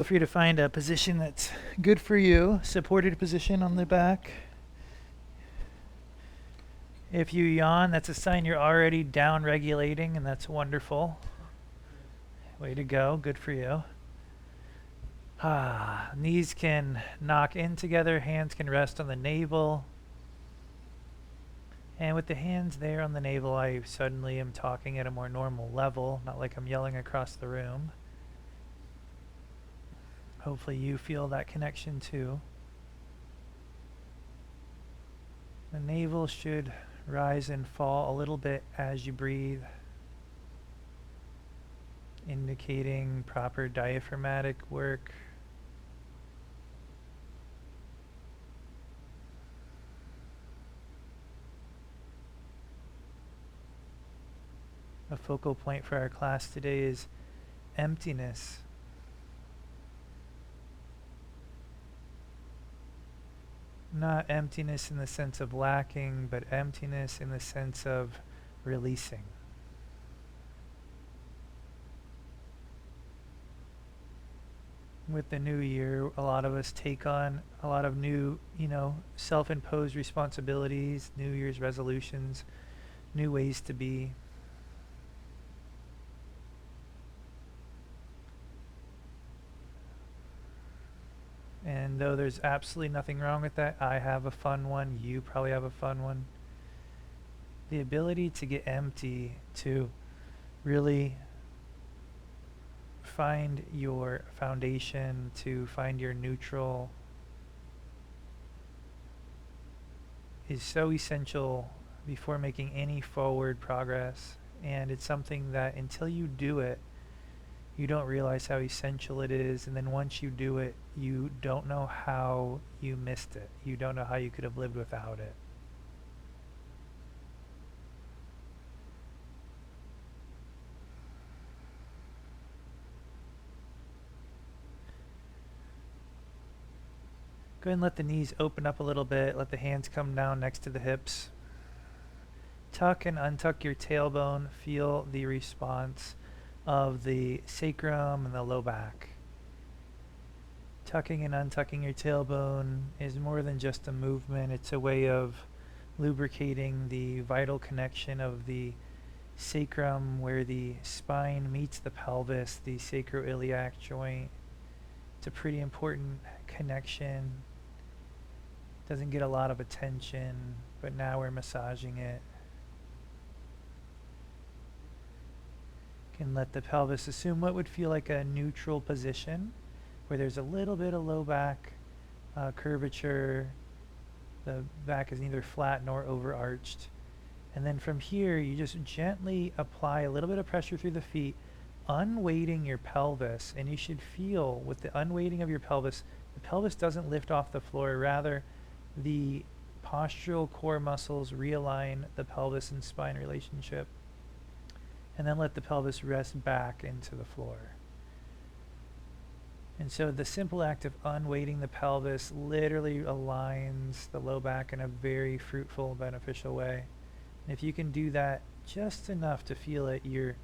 Feel free to find a position that's good for you, supported position on the back. If you yawn, that's a sign you're already down regulating, and that's wonderful. Way to go, good for you. Knees can knock in together, hands can rest on the navel. And with the hands there on the navel, I suddenly am talking at a more normal level, not like I'm yelling across the room. Hopefully you feel that connection too. The navel should rise and fall a little bit as you breathe, indicating proper diaphragmatic work. A focal point for our class today is emptiness. Not emptiness in the sense of lacking, but emptiness in the sense of releasing. With the new year, a lot of us take on a lot of new, self-imposed responsibilities, New Year's resolutions, new ways to be. And though there's absolutely nothing wrong with that, I have a fun one, you probably have a fun one. The ability to get empty, to really find your foundation, to find your neutral, is so essential before making any forward progress. And it's something that until you do it, you don't realize how essential it is, and then once you do it, you don't know how you missed it. You don't know how you could have lived without it. Go ahead and let the knees open up a little bit. Let the hands come down next to the hips. Tuck and untuck your tailbone. Feel the response of the sacrum and the low back. Tucking and untucking your tailbone is more than just a movement. It's a way of lubricating the vital connection of the sacrum where the spine meets the pelvis, the sacroiliac joint. It's a pretty important connection. Doesn't get a lot of attention, but now we're massaging it. Can let the pelvis assume what would feel like a neutral position where there's a little bit of low back curvature. The back is neither flat nor overarched. And then from here, you just gently apply a little bit of pressure through the feet, unweighting your pelvis. And you should feel with the unweighting of your pelvis, the pelvis doesn't lift off the floor. Rather, the postural core muscles realign the pelvis and spine relationship. And then let the pelvis rest back into the floor. And so the simple act of unweighting the pelvis literally aligns the low back in a very fruitful, beneficial way. And if you can do that just enough to feel it, you're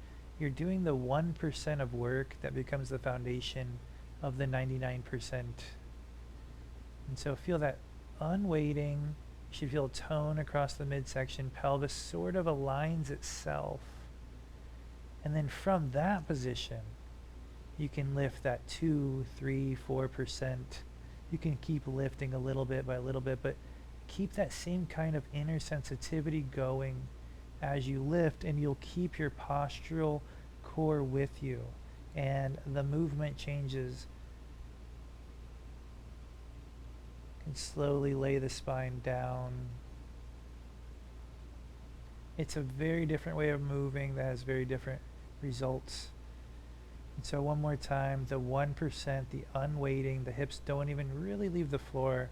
doing the 1% of work that becomes the foundation of the 99%. And so feel that unweighting. You should feel tone across the midsection. Pelvis sort of aligns itself. And then from that position, you can lift that 2, 3, 4%. You can keep lifting a little bit by a little bit, but keep that same kind of inner sensitivity going as you lift, and you'll keep your postural core with you. And the movement changes. You can slowly lay the spine down. It's a very different way of moving that has very different results. And so one more time, the 1%, the unweighting, the hips don't even really leave the floor.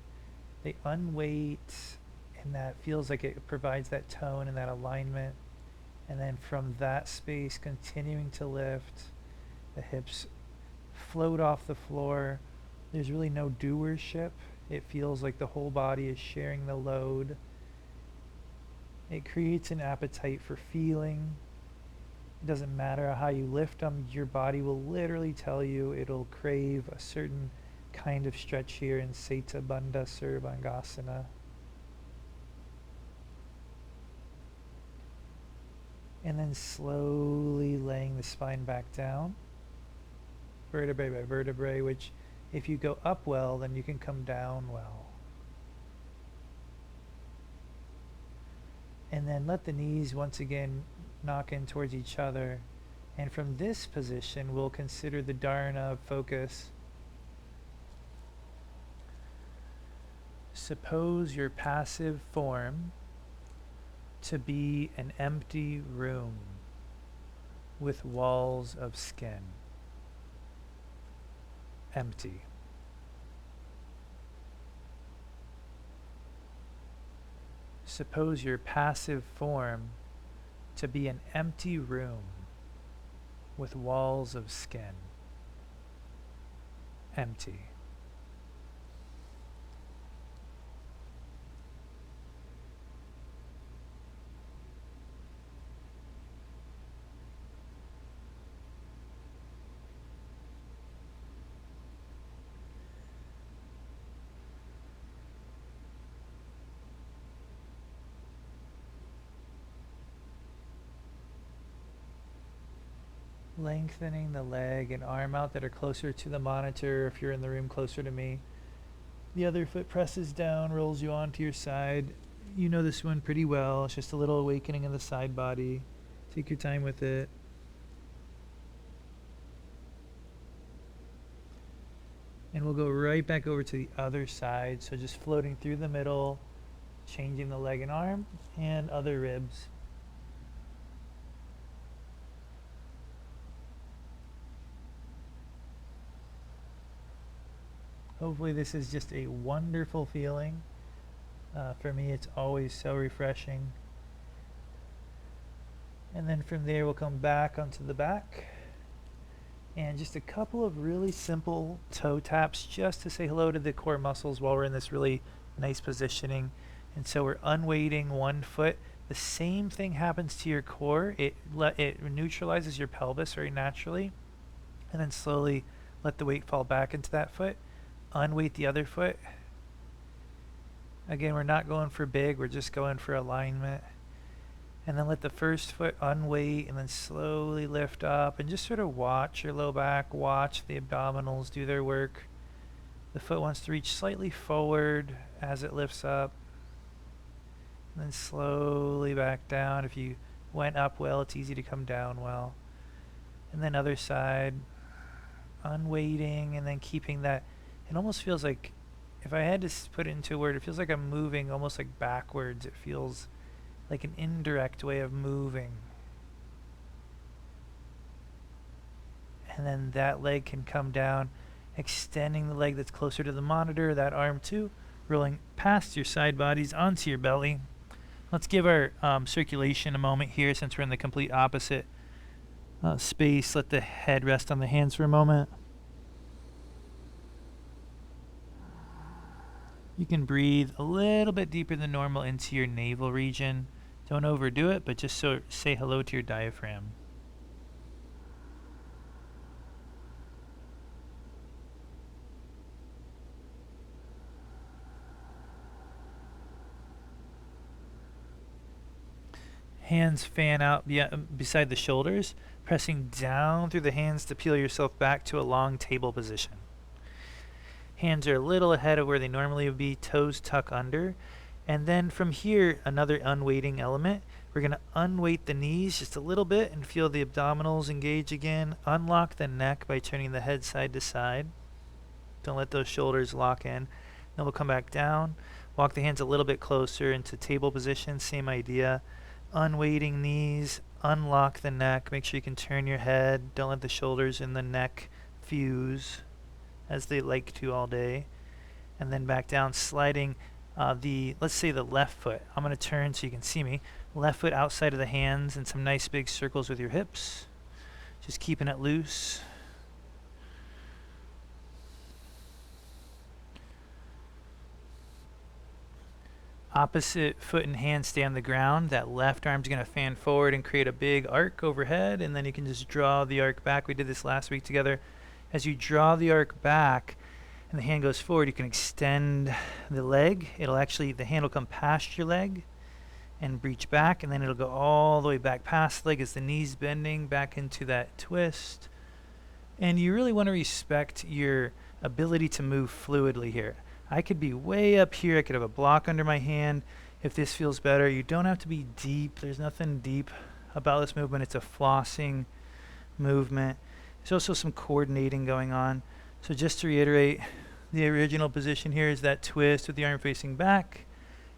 They unweight, and that feels like it provides that tone and that alignment. And then from that space, continuing to lift, the hips float off the floor. There's really no doership. It feels like the whole body is sharing the load. It creates an appetite for feeling. It doesn't matter how you lift them, your body will literally tell you it'll crave a certain kind of stretch here in Setu Bandha Sarvangasana. And then slowly laying the spine back down, vertebrae by vertebrae, which if you go up well, then you can come down well. And then let the knees once again knock in towards each other. And from this position, we'll consider the dharana of focus. Suppose your passive form to be an empty room with walls of skin. Empty. Suppose your passive form to be an empty room with walls of skin. Empty. Lengthening the leg and arm out that are closer to the monitor if you're in the room closer to me. The other foot presses down, rolls you onto your side. You know this one pretty well. It's just a little awakening in the side body. Take your time with it. And we'll go right back over to the other side. So just floating through the middle, changing the leg and arm, and other ribs. Hopefully this is just a wonderful feeling. For me, it's always so refreshing. And then from there, we'll come back onto the back. And just a couple of really simple toe taps just to say hello to the core muscles while we're in this really nice positioning. And so we're unweighting one foot. The same thing happens to your core. It neutralizes your pelvis very naturally. And then slowly let the weight fall back into that foot. Unweight the other foot. Again, we're not going for big, we're just going for alignment. And then let the first foot unweight and then slowly lift up and just sort of watch your low back, watch the abdominals do their work. The foot wants to reach slightly forward as it lifts up. And then slowly back down. If you went up well, it's easy to come down well. And then other side, unweighting and then keeping that. It almost feels like, if I had to put it into a word, it feels like I'm moving almost like backwards. It feels like an indirect way of moving. And then that leg can come down, extending the leg that's closer to the monitor, that arm too, rolling past your side bodies onto your belly. Let's give our circulation a moment here since we're in the complete opposite space. Let the head rest on the hands for a moment. You can breathe a little bit deeper than normal into your navel region. Don't overdo it, but just say hello to your diaphragm. Hands fan out beside the shoulders, pressing down through the hands to peel yourself back to a long table position. Hands are a little ahead of where they normally would be, toes tuck under. And then from here, another unweighting element. We're going to unweight the knees just a little bit and feel the abdominals engage again. Unlock the neck by turning the head side to side. Don't let those shoulders lock in. Then we'll come back down. Walk the hands a little bit closer into table position. Same idea. Unweighting knees. Unlock the neck. Make sure you can turn your head. Don't let the shoulders and the neck fuse as they like to all day. And then back down, sliding let's say the left foot. I'm going to turn so you can see me. Left foot outside of the hands and some nice big circles with your hips. Just keeping it loose. Opposite foot and hand stay on the ground. That left arm's going to fan forward and create a big arc overhead, and then you can just draw the arc back. We did this last week together. As you draw the arc back and the hand goes forward, you can extend the leg. The hand will come past your leg and reach back, and then it'll go all the way back past the leg as the knee's bending back into that twist. And you really want to respect your ability to move fluidly here. I could be way up here. I could have a block under my hand if this feels better. You don't have to be deep. There's nothing deep about this movement. It's a flossing movement. There's also some coordinating going on. So just to reiterate, the original position here is that twist with the arm facing back.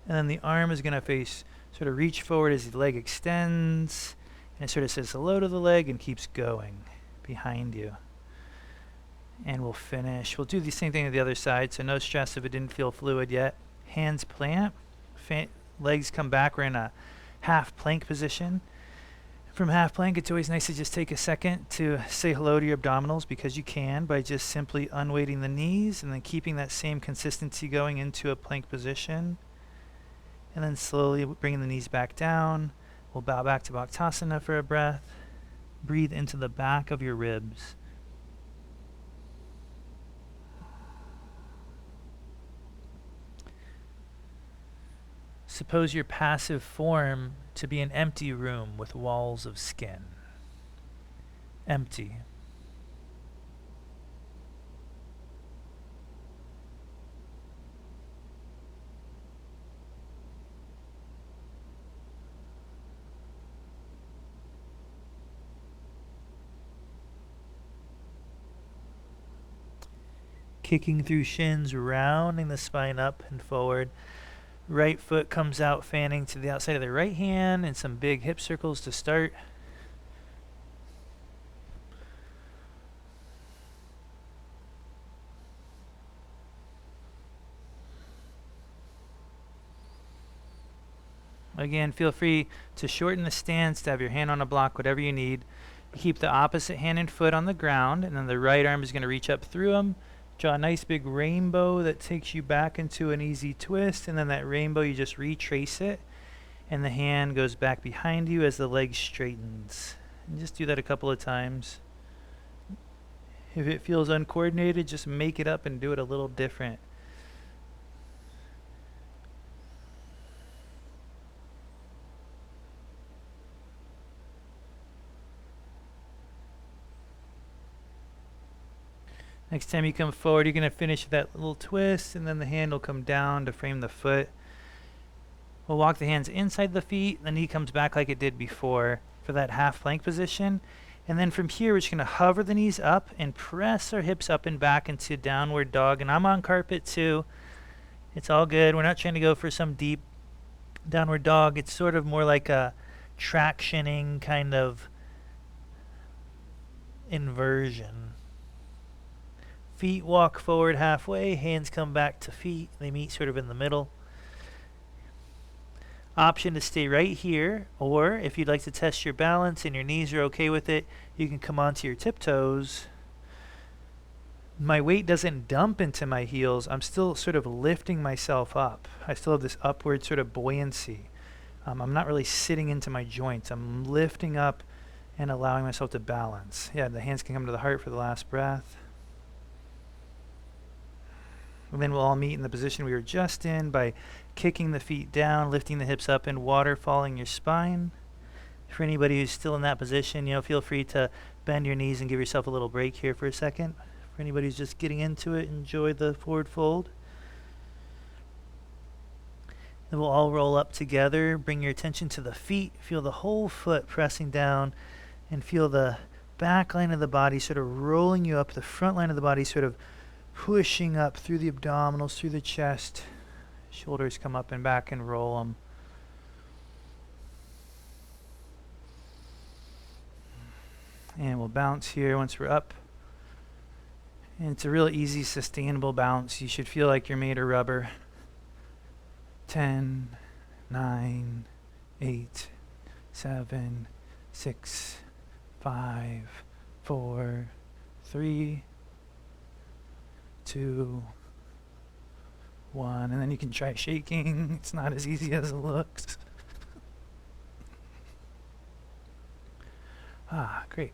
And then the arm is going to face, sort of reach forward as the leg extends. And it sort of says hello to the leg and keeps going behind you. And we'll finish. We'll do the same thing to the other side, so no stress if it didn't feel fluid yet. Hands plant, legs come back. We're in a half plank position. From half plank, it's always nice to just take a second to say hello to your abdominals, because you can by just simply unweighting the knees and then keeping that same consistency going into a plank position. And then slowly bringing the knees back down. We'll bow back to Bhaktasana for a breath. Breathe into the back of your ribs. Suppose your passive form to be an empty room with walls of skin. Empty. Kicking through shins, rounding the spine up and forward. Right foot comes out, fanning to the outside of the right hand, and some big hip circles to start. Again, feel free to shorten the stance, to have your hand on a block, whatever you need. Keep the opposite hand and foot on the ground, and then the right arm is going to reach up through them. Draw a nice big rainbow that takes you back into an easy twist, and then that rainbow, you just retrace it, and the hand goes back behind you as the leg straightens. And just do that a couple of times. If it feels uncoordinated, just make it up and do it a little different. Next time you come forward, you're going to finish that little twist, and then the hand will come down to frame the foot. We'll walk the hands inside the feet. The knee comes back like it did before for that half plank position. And then from here, we're just going to hover the knees up and press our hips up and back into downward dog. And I'm on carpet too. It's all good. We're not trying to go for some deep downward dog. It's sort of more like a tractioning kind of inversion. Feet walk forward halfway, hands come back to feet. They meet sort of in the middle. Option to stay right here, or if you'd like to test your balance and your knees are okay with it, you can come onto your tiptoes. My weight doesn't dump into my heels. I'm still sort of lifting myself up. I still have this upward sort of buoyancy. I'm not really sitting into my joints. I'm lifting up and allowing myself to balance. Yeah, the hands can come to the heart for the last breath. And then we'll all meet in the position we were just in by kicking the feet down, lifting the hips up, and waterfalling your spine. For anybody who's still in that position, feel free to bend your knees and give yourself a little break here for a second. For anybody who's just getting into it, enjoy the forward fold. Then we'll all roll up together. Bring your attention to the feet. Feel the whole foot pressing down, and feel the back line of the body sort of rolling you up, the front line of the body sort of pushing up through the abdominals, through the chest. Shoulders come up and back and roll them. And we'll bounce here once we're up. And it's a real easy, sustainable bounce. You should feel like you're made of rubber. 10, 9, 8, 7, 6, 5, 4, 3, 2, 1, and then you can try shaking. It's not as easy as it looks. Great.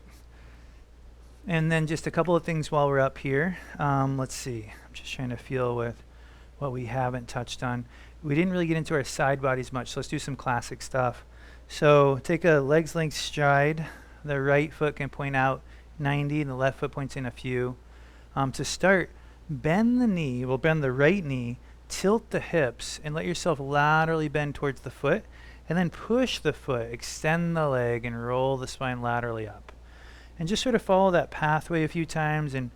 And then just a couple of things while we're up here. Let's see. I'm just trying to feel with what we haven't touched on. We didn't really get into our side bodies much, so let's do some classic stuff. So take a legs length stride. The right foot can point out 90 and the left foot points in a few. To start, bend the knee. We'll bend the right knee, tilt the hips, and let yourself laterally bend towards the foot. And then push the foot, extend the leg, and roll the spine laterally up. And just sort of follow that pathway a few times and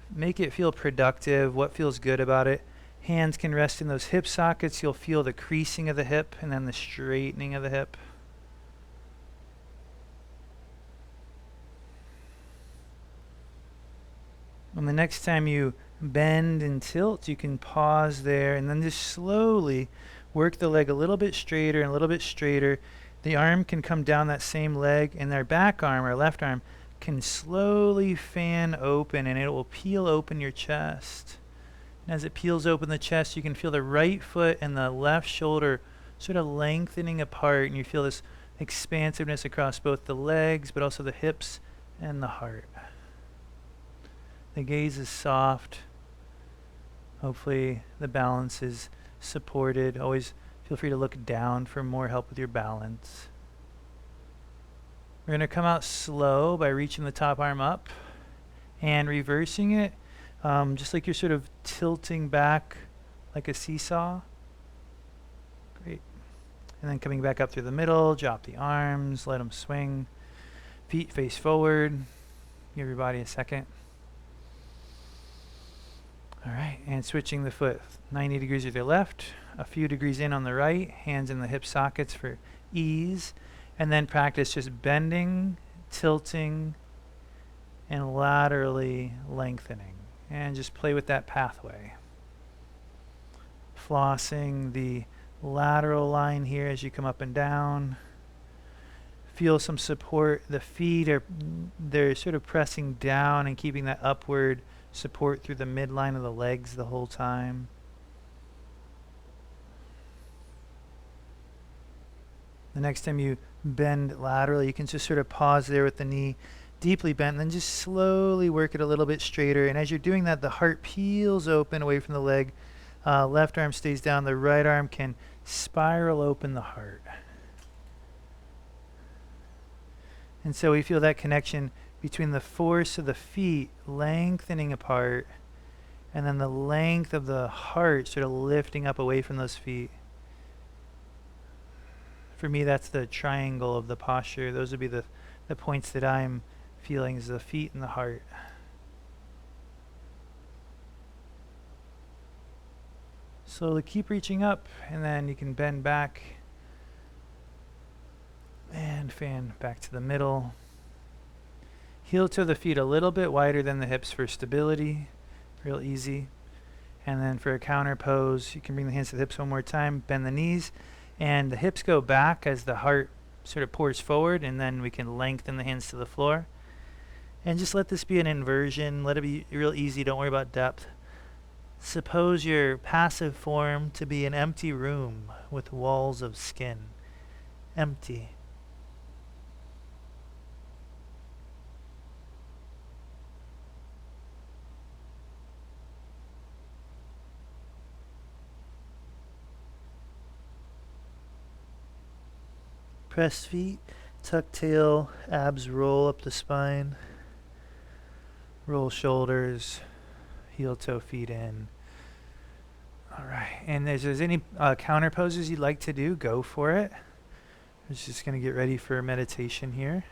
make it feel productive, what feels good about it. Hands can rest in those hip sockets. You'll feel the creasing of the hip and then the straightening of the hip. And the next time you bend and tilt, you can pause there and then just slowly work the leg a little bit straighter and a little bit straighter. The arm can come down that same leg, and our back arm, our left arm, can slowly fan open, and it will peel open your chest. And as it peels open the chest, you can feel the right foot and the left shoulder sort of lengthening apart, and you feel this expansiveness across both the legs, but also the hips and the heart. The gaze is soft. Hopefully the balance is supported. Always feel free to look down for more help with your balance. We're going to come out slow by reaching the top arm up and reversing it, just like you're sort of tilting back like a seesaw. Great. And then coming back up through the middle, drop the arms, let them swing. Feet face forward. Give your body a second. All right, and switching the foot 90 degrees to the left, a few degrees in on the right, hands in the hip sockets for ease. And then practice just bending, tilting, and laterally lengthening. And just play with that pathway. Flossing the lateral line here as you come up and down. Feel some support. The feet they're sort of pressing down and keeping that upward support through the midline of the legs the whole time. The next time you bend laterally, you can just sort of pause there with the knee deeply bent, and then just slowly work it a little bit straighter. And as you're doing that, the heart peels open away from the leg. Left arm stays down. The right arm can spiral open the heart. And so we feel that connection between the force of the feet lengthening apart and then the length of the heart sort of lifting up away from those feet. For me, that's the triangle of the posture. Those would be the points that I'm feeling, is the feet and the heart. Slowly keep reaching up, and then you can bend back and fan back to the middle. Heel toe the feet a little bit wider than the hips for stability. Real easy. And then for a counter pose, you can bring the hands to the hips one more time, bend the knees, and the hips go back as the heart sort of pours forward, and then we can lengthen the hands to the floor. And just let this be an inversion. Let it be real easy. Don't worry about depth. Suppose your passive form to be an empty room with walls of skin. Empty. Pressed feet, tuck tail, abs roll up the spine. Roll shoulders, heel toe feet in. All right, and if there's any counter poses you'd like to do, go for it. We're just going to get ready for meditation here.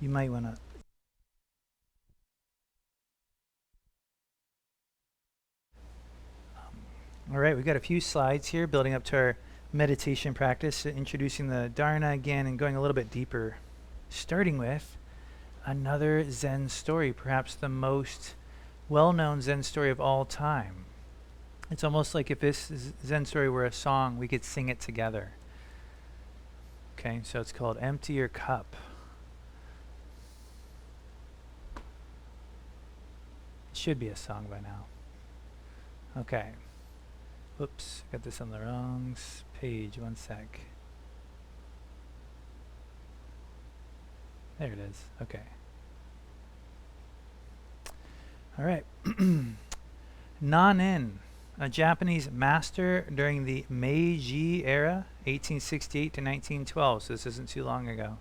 You might want to. All right, we've got a few slides here building up to our meditation practice, introducing the dharana again and going a little bit deeper. Starting with another Zen story, perhaps the most well-known Zen story of all time. It's almost like if this Zen story were a song, we could sing it together. Okay, so it's called Empty Your Cup. It should be a song by now. Okay. Whoops, got this on the wrong page. One sec. There it is. Okay. All right. Nanen, a Japanese master during the Meiji era, 1868 to 1912. So this isn't too long ago.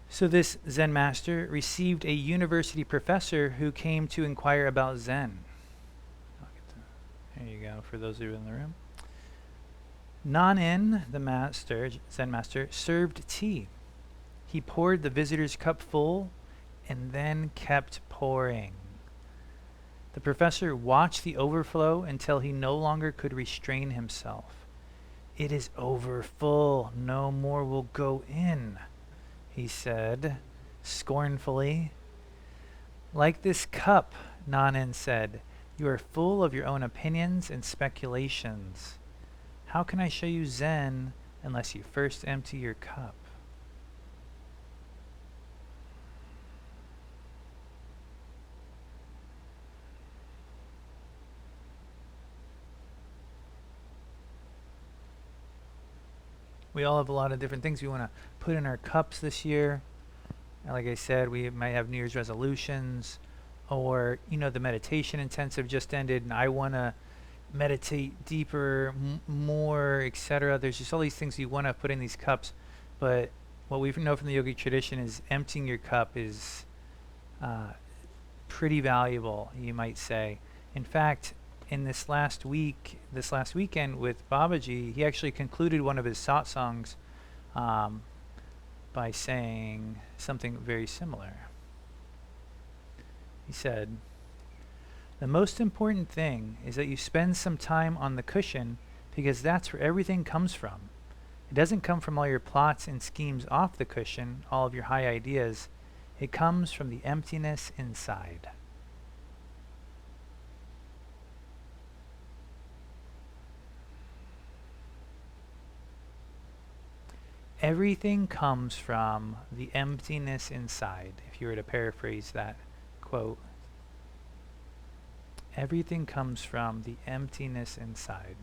So this Zen master received a university professor who came to inquire about Zen. There you go, for those of you in the room. Nanen, the Zen master, served tea. He poured the visitor's cup full and then kept pouring. The professor watched the overflow until he no longer could restrain himself. "It is over full. No more will go in," he said scornfully. "Like this cup," Nanen said, "you are full of your own opinions and speculations. How can I show you Zen unless you first empty your cup?" We all have a lot of different things we want to put in our cups this year. And like I said, we might have New Year's resolutions, or the meditation intensive just ended and I want to meditate deeper, more, etc. There's just all these things you want to put in these cups, but what we know from the yogic tradition is emptying your cup is pretty valuable, you might say. In fact, in this last weekend with Babaji, he actually concluded one of his satsangs by saying something very similar. He said, "The most important thing is that you spend some time on the cushion, because that's where everything comes from. It doesn't come from all your plots and schemes off the cushion, all of your high ideas. It comes from the emptiness inside." Everything comes from the emptiness inside, if you were to paraphrase that quote. Everything comes from the emptiness inside.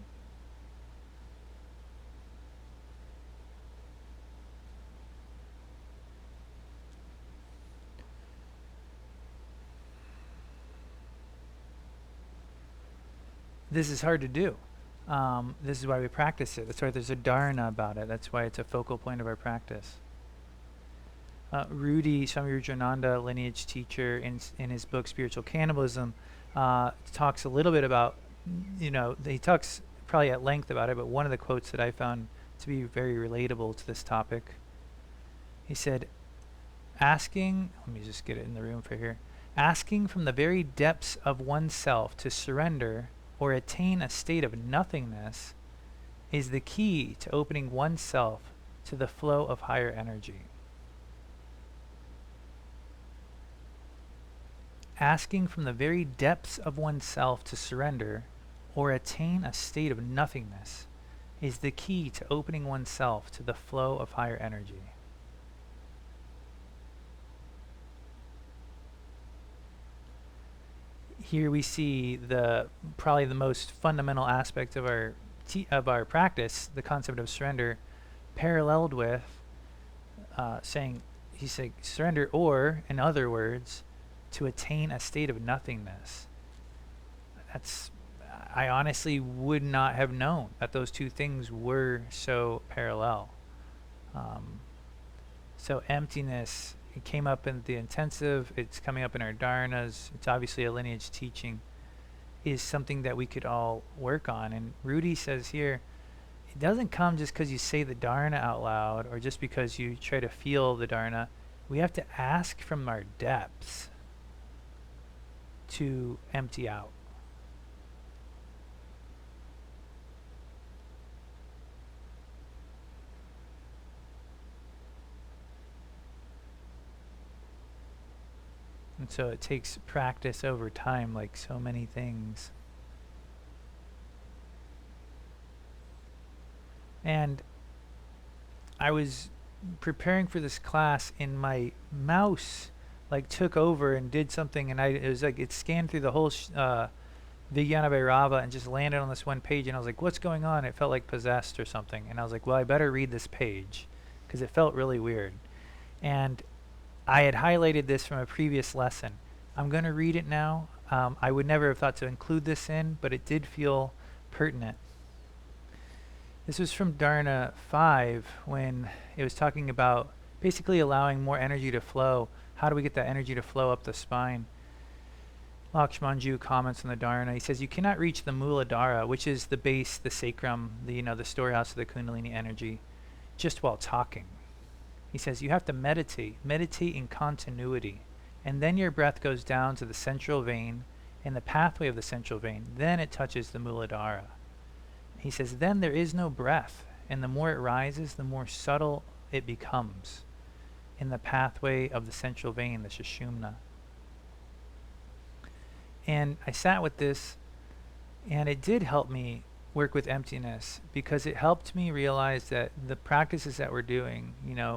This is hard to do. This is why we practice it. That's why there's a dharana about it. That's why it's a focal point of our practice. Swami Rudrananda, lineage teacher, in his book Spiritual Cannibalism, talks a little bit about, he talks probably at length about it, but one of the quotes that I found to be very relatable to this topic, he said, let me just get it in the room for here, asking from the very depths of oneself to surrender or attain a state of nothingness is the key to opening oneself to the flow of higher energy. Asking from the very depths of oneself to surrender or attain a state of nothingness is the key to opening oneself to the flow of higher energy. Here we see probably the most fundamental aspect of our practice, the concept of surrender, paralleled with he's saying surrender, or in other words, to attain a state of nothingness. I honestly would not have known that those two things were so parallel. So emptiness, it came up in the intensive, it's coming up in our dharanas, it's obviously a lineage teaching, is something that we could all work on. And Rudy says here, it doesn't come just because you say the dharana out loud or just because you try to feel the dharana. We have to ask from our depths to empty out. And so it takes practice over time, like so many things. And I was preparing for this class, and my mouse like took over and did something, and it was like it scanned through the whole Vijnanavairava and just landed on this one page, and I was like, what's going on? It felt like possessed or something, and I was like, well, I better read this page because it felt really weird. And I had highlighted this from a previous lesson. I'm going to read it now. I would never have thought to include this in, but it did feel pertinent. This was from Dharana 5 when it was talking about basically allowing more energy to flow. How do we get that energy to flow up the spine? Lakshmanju comments on the Dharana. He says, you cannot reach the Muladhara, which is the base, the sacrum, the storehouse of the Kundalini energy, just while talking. He says, you have to meditate in continuity. And then your breath goes down to the central vein and the pathway of the central vein. Then it touches the Muladhara. He says, then there is no breath. And the more it rises, the more subtle it becomes in the pathway of the central vein, the Sushumna. And I sat with this, and it did help me work with emptiness, because it helped me realize that the practices that we're doing,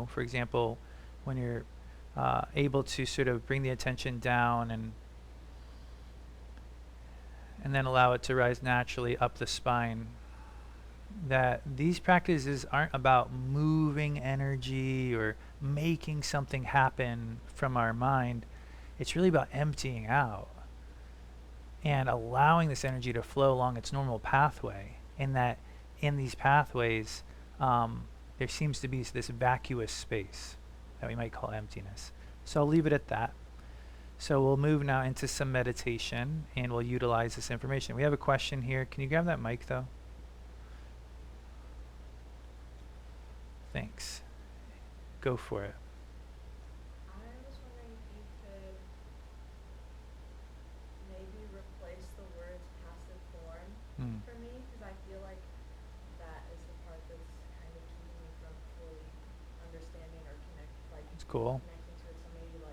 for example, when you're able to sort of bring the attention down and then allow it to rise naturally up the spine, that these practices aren't about moving energy or making something happen from our mind. It's really about emptying out and allowing this energy to flow along its normal pathway, and that in these pathways there seems to be this vacuous space that we might call emptiness. So I'll leave it at that. So we'll move now into some meditation, and we'll utilize this information. We have a question here. Can you grab that mic, though? Thanks. Go for it. I was wondering if you could maybe replace the words passive form for me, because I feel like that is the part that's kind of keeping me from fully understanding or It's cool. connecting to it. So maybe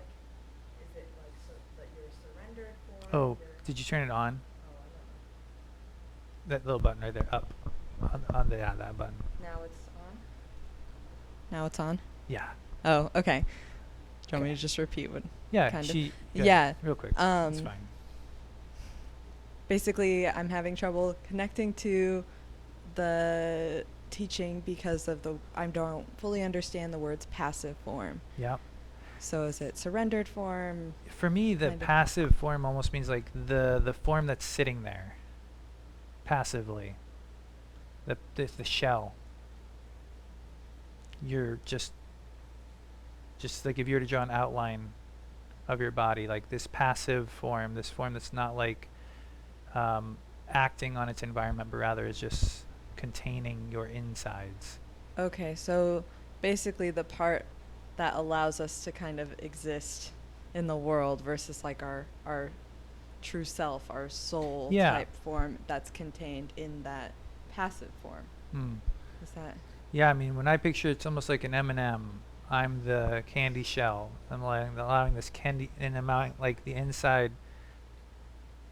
is it so that you're surrendered form? Oh, did you turn it on? Oh, I don't know. That little button right there, up. On that button. Now it's on? Now it's on? Yeah. Oh, okay. Do you want me to just repeat what? Yeah, Yeah. Real quick. It's fine. Basically, I'm having trouble connecting to the teaching because of I don't fully understand the words passive form. Yeah. So is it surrendered form? For me, the passive form almost means like the form that's sitting there passively. The shell. You're just like if you were to draw an outline of your body, like this passive form, this form that's not like acting on its environment, but rather is just containing your insides. Okay, so basically the part that allows us to kind of exist in the world versus like our true self, our soul type form that's contained in that passive form. Is that? Yeah, I mean, when I picture it's almost like an M&M. I'm the candy shell. I'm allowing this candy, and like the inside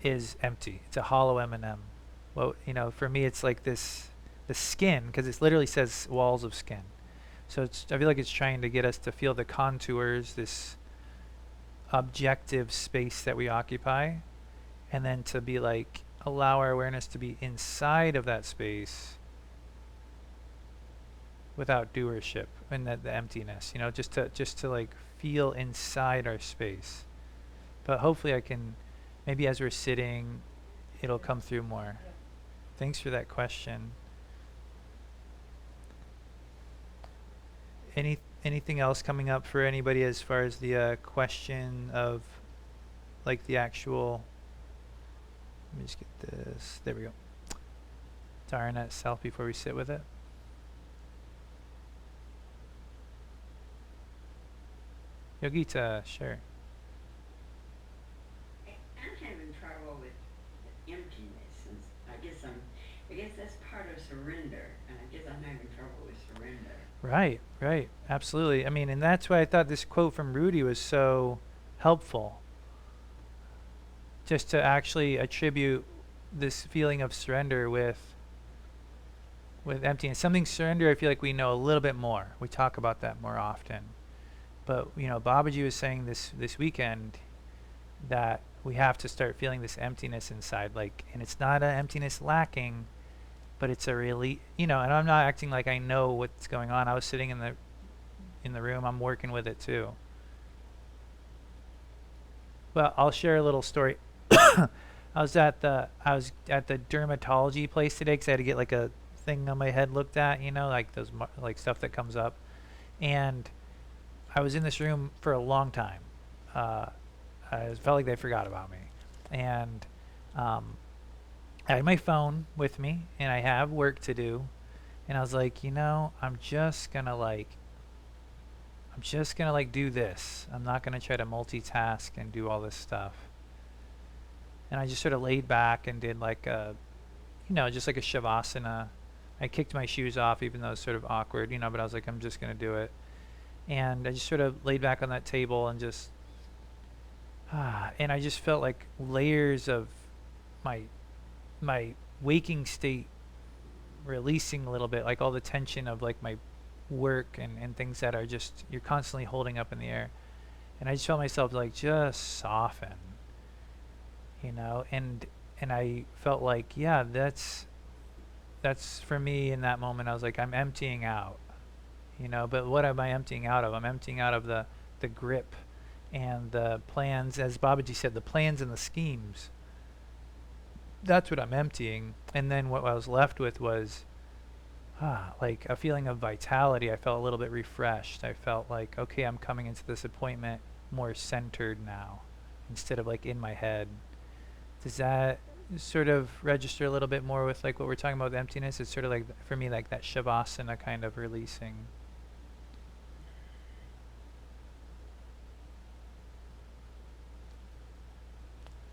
is empty. It's a hollow M&M. Well, for me, it's like the skin, because it literally says walls of skin. So I feel like it's trying to get us to feel the contours, this objective space that we occupy, and then to be like, allow our awareness to be inside of that space without doership, and the emptiness, just to like feel inside our space. But hopefully I can, maybe as we're sitting, it'll come through more. Yeah. Thanks for that question. Anything else coming up for anybody as far as the question of like the actual, let me just get this, there we go, Dharana itself before we sit with it? Yogita, sure. I'm having trouble with emptiness, and I guess that's part of surrender, and I guess I'm having trouble with surrender. Right, right. Absolutely. I mean, and that's why I thought this quote from Rudy was so helpful. Just to actually attribute this feeling of surrender with emptiness. Something surrender, I feel like we know a little bit more. We talk about that more often. But, you know, Babaji was saying this weekend that we have to start feeling this emptiness inside, like, and it's not an emptiness lacking, but it's a really, you know, and I'm not acting like I know what's going on. I was sitting in the room. I'm working with it too. Well, I'll share a little story. I was at the dermatology place today because I had to get like a thing on my head looked at, you know, like those like stuff that comes up, and I was in this room for a long time. I felt like they forgot about me, and I had my phone with me, and I have work to do, and I was like, you know, I'm just gonna like do this. I'm not gonna try to multitask and do all this stuff. And I just sort of laid back and did like a, you know, just like a shavasana. I kicked my shoes off, even though it was sort of awkward, you know, but I was like, I'm just gonna do it. And I just sort of laid back on that table and just, and I just felt like layers of my waking state releasing a little bit, like all the tension of like my work and things that are just, you're constantly holding up in the air. And I just felt myself like just soften, you know, and I felt like, yeah, that's for me in that moment. I was like, I'm emptying out, you know, but what am I emptying out of? I'm emptying out of the grip and the plans, as Babaji said, the plans and the schemes. That's what I'm emptying. And then what I was left with was like a feeling of vitality. I felt a little bit refreshed. I felt like, okay, I'm coming into this appointment more centered now instead of like in my head. Does that sort of register a little bit more with like what we're talking about with emptiness? It's sort of like, for me, like that shavasana kind of releasing.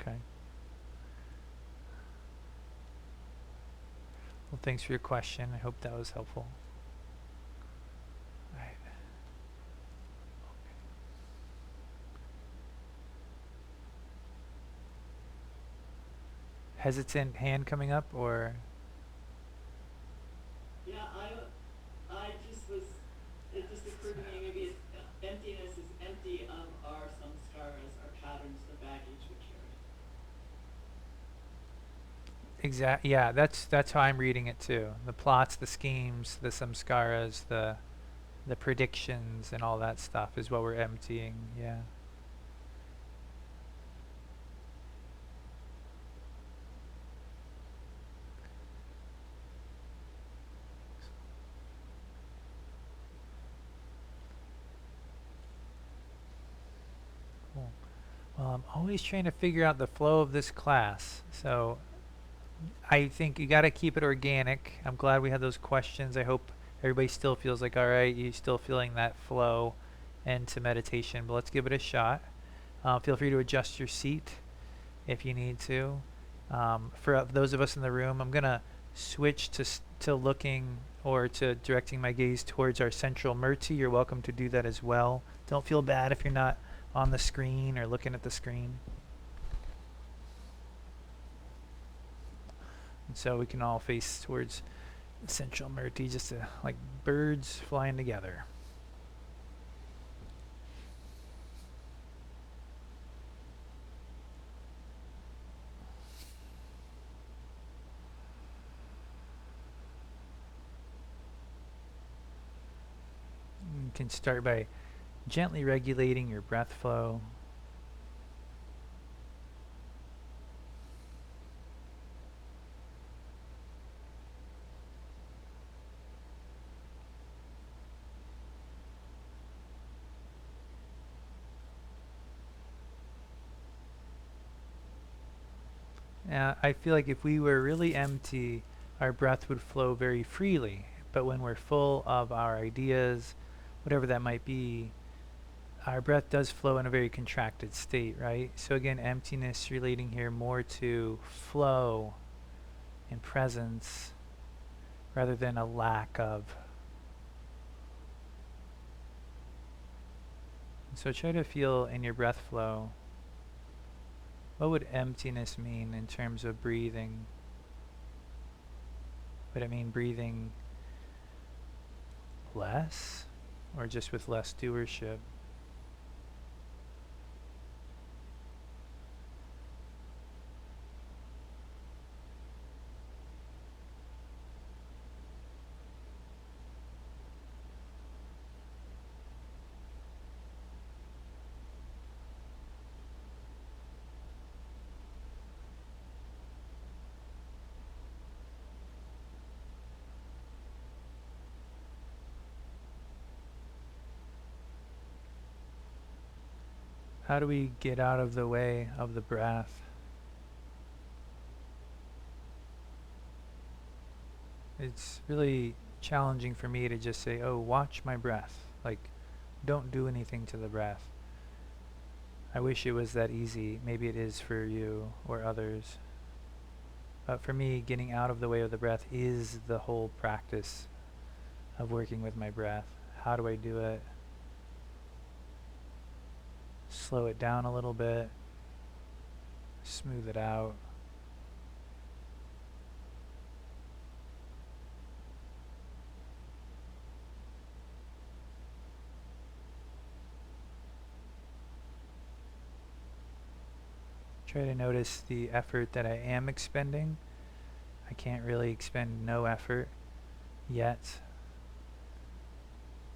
Okay. Well, thanks for your question. I hope that was helpful. All right. Hesitant hand coming up, or Yeah, I just was, it just occurred to me, maybe emptiness is empty of our samskaras, our patterns, the baggage we carry. yeah, that's how I'm reading it too. The plots, the schemes, the samskaras, the predictions, and all that stuff is what we're emptying. Yeah. Cool. Well, I'm always trying to figure out the flow of this class, so I think you got to keep it organic. I'm glad we had those questions. I hope everybody still feels like, all right, you're still feeling that flow into meditation, but let's give it a shot. Feel free to adjust your seat if you need to. For those of us in the room, I'm going to switch to looking or to directing my gaze towards our central murti. You're welcome to do that as well. Don't feel bad if you're not on the screen or looking at the screen. And so we can all face towards the central murti, just like birds flying together. You can start by gently regulating your breath flow. I feel like if we were really empty, our breath would flow very freely. But when we're full of our ideas, whatever that might be, our breath does flow in a very contracted state, right? So again, emptiness relating here more to flow and presence rather than a lack of. So try to feel in your breath flow, what would emptiness mean in terms of breathing? Would it mean breathing less or just with less doership? How do we get out of the way of the breath? It's really challenging for me to just say, oh, watch my breath. Like, don't do anything to the breath. I wish it was that easy. Maybe it is for you or others. But for me, getting out of the way of the breath is the whole practice of working with my breath. How do I do it? Slow it down a little bit. Smooth it out. Try to notice the effort that I am expending. I can't really expend no effort yet.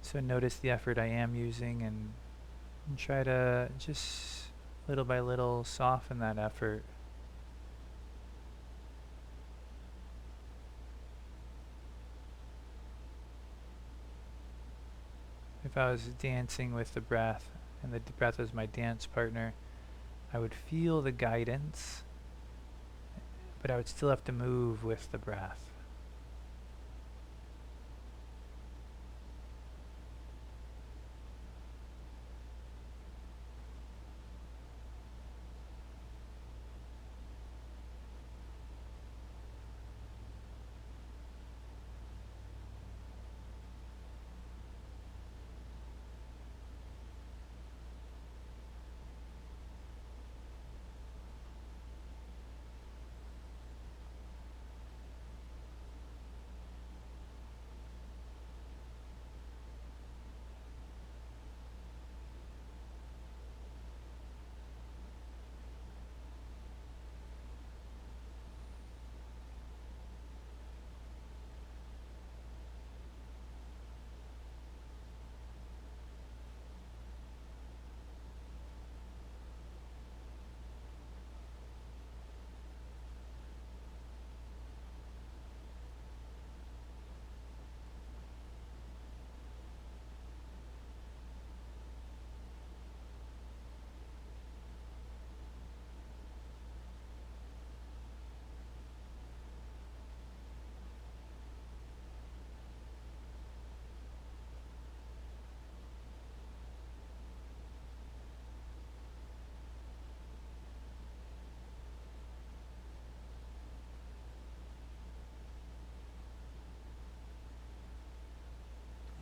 So notice the effort I am using and try to just little by little soften that effort. If I was dancing with the breath and the breath was my dance partner, I would feel the guidance, but I would still have to move with the breath.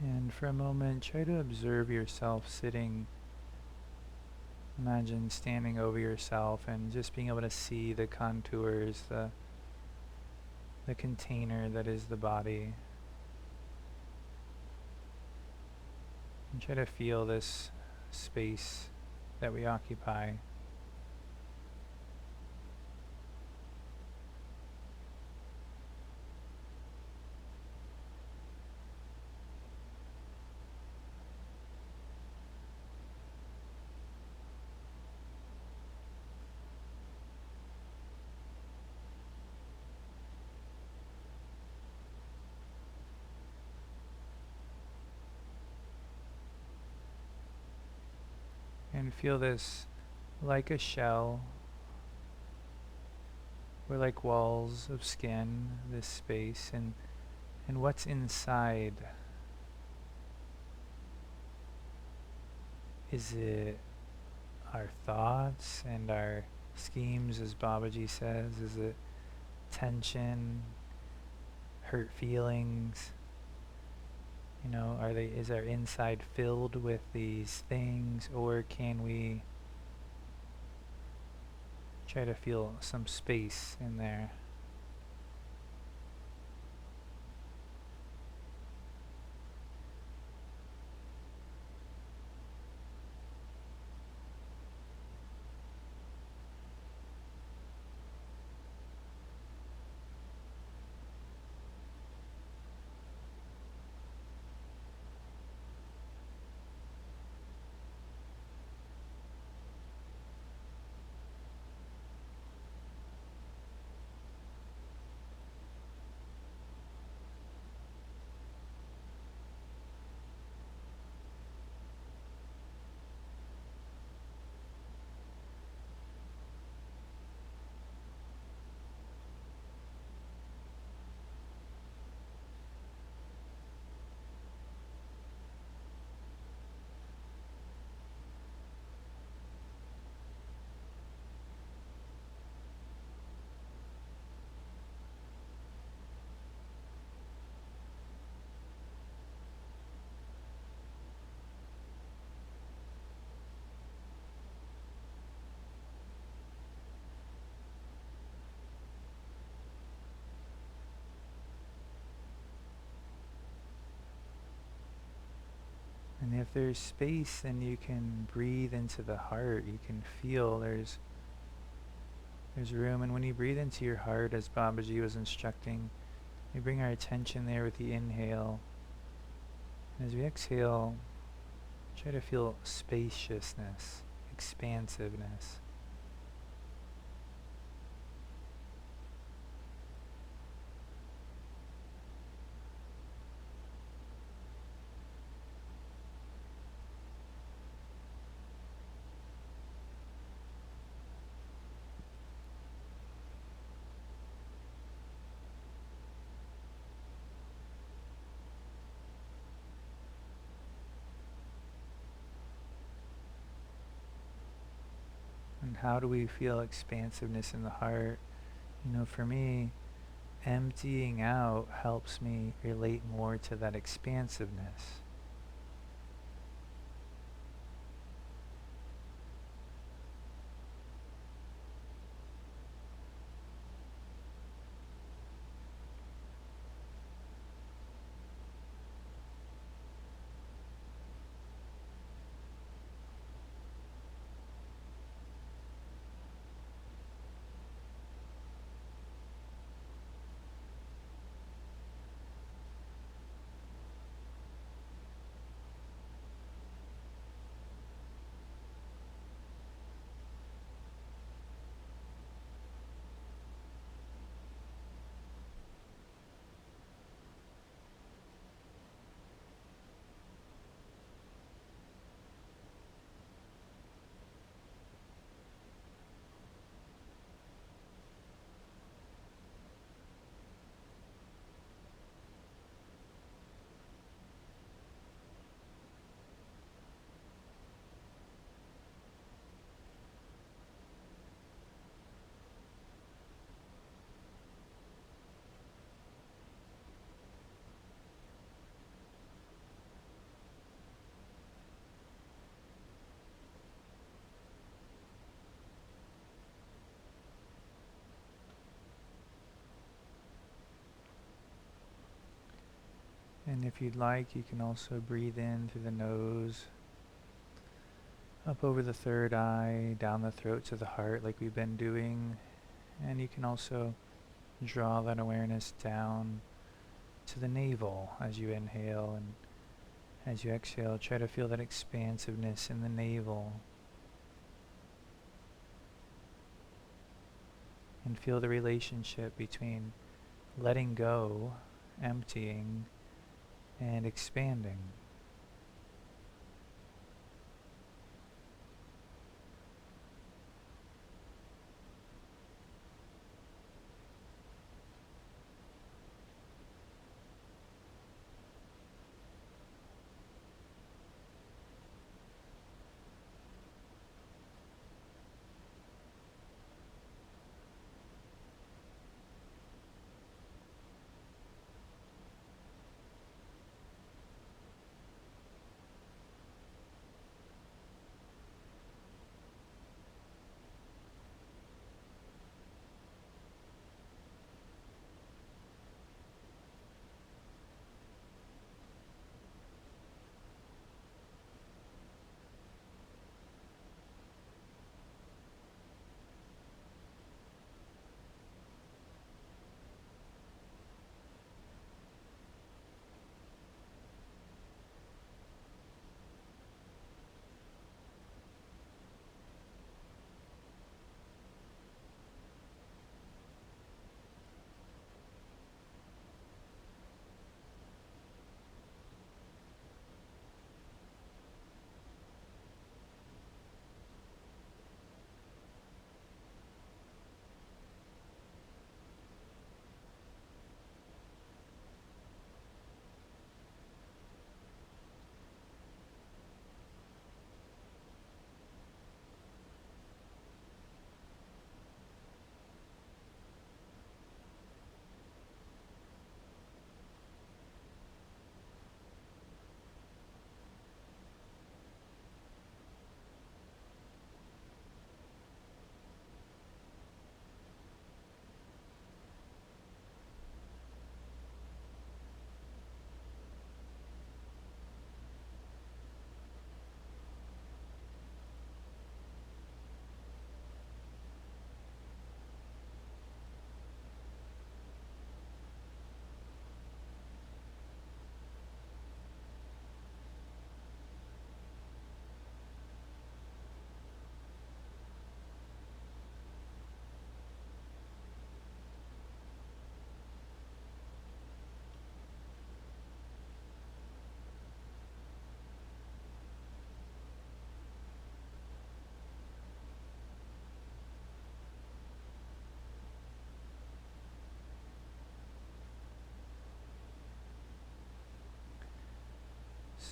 And for a moment, try to observe yourself sitting. Imagine standing over yourself and just being able to see the contours, the container that is the body. And try to feel this space that we occupy. And feel this like a shell or like walls of skin, this space, and what's inside. Is it our thoughts and our schemes, as Babaji says? Is it tension, hurt feelings? Is our inside filled with these things, or can we try to feel some space in there? And if there's space, then you can breathe into the heart. You can feel there's room. And when you breathe into your heart, as Babaji was instructing, we bring our attention there with the inhale. And as we exhale, try to feel spaciousness, expansiveness. And how do we feel expansiveness in the heart? For me, emptying out helps me relate more to that expansiveness. And if you'd like, you can also breathe in through the nose, up over the third eye, down the throat to the heart like we've been doing. And you can also draw that awareness down to the navel as you inhale, and as you exhale, try to feel that expansiveness in the navel. And feel the relationship between letting go, emptying, and expanding.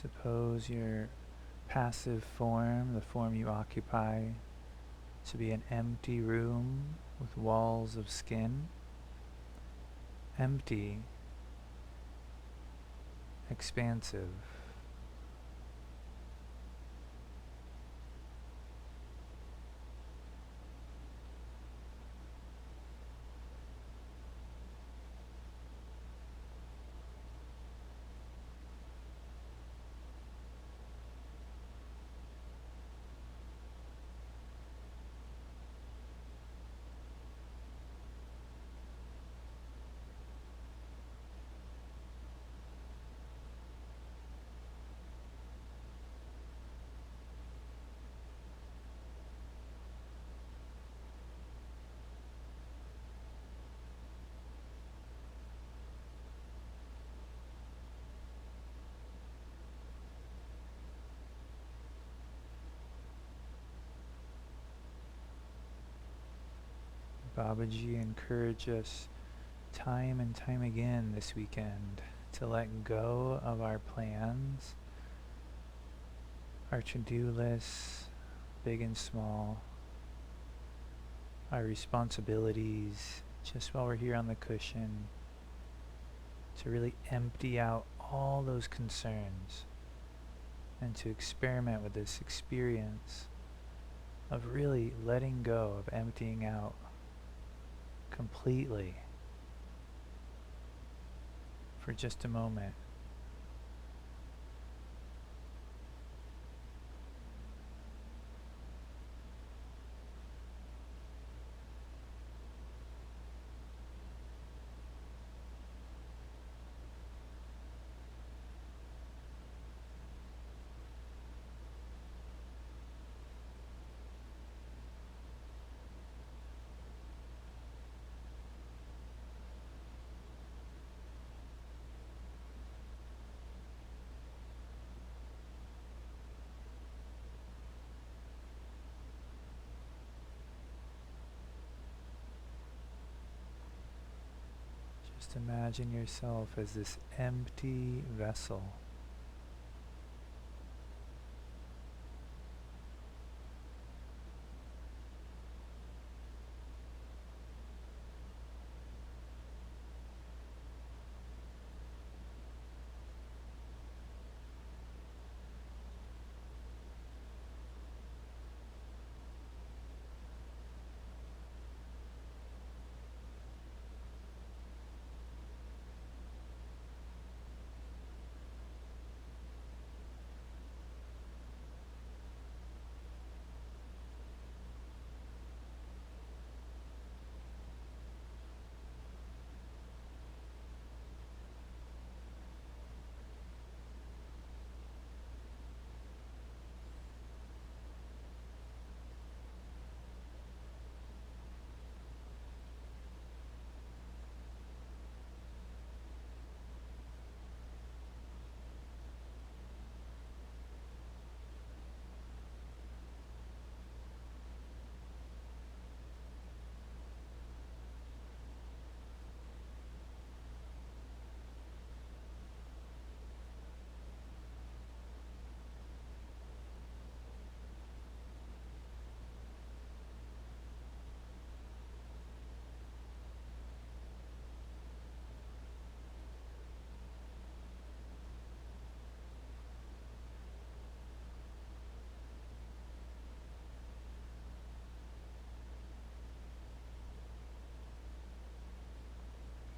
Suppose your passive form, the form you occupy, to be an empty room with walls of skin. Empty, expansive. Babaji encouraged us time and time again this weekend to let go of our plans, our to-do lists, big and small, our responsibilities, just while we're here on the cushion, to really empty out all those concerns and to experiment with this experience of really letting go, of emptying out completely for just a moment. Just imagine yourself as this empty vessel.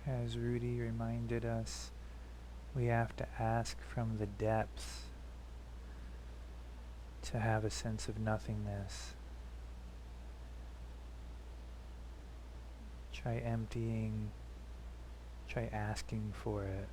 As Rudy reminded us, we have to ask from the depths to have a sense of nothingness. Try emptying, try asking for it.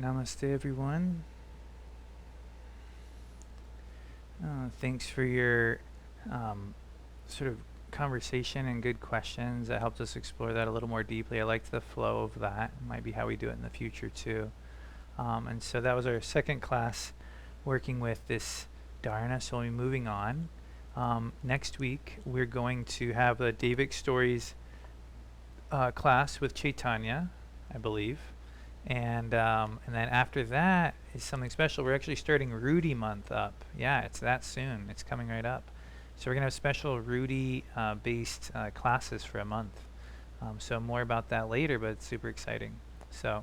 Namaste, everyone. Thanks for your sort of conversation and good questions. That helped us explore that a little more deeply. I liked the flow of that. Might be how we do it in the future too. And so that was our second class working with this dharana. So we'll be moving on. Next week, we're going to have a Devik Stories class with Chaitanya, I believe. And then after that is something special. We're actually starting Rudy month up. Yeah, it's that soon. It's coming right up. So we're going to have special Rudy based classes for a month. So more about that later, but it's super exciting. So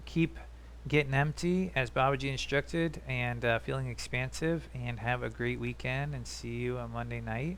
keep getting empty as Babaji instructed, and feeling expansive, and have a great weekend, and see you on Monday night.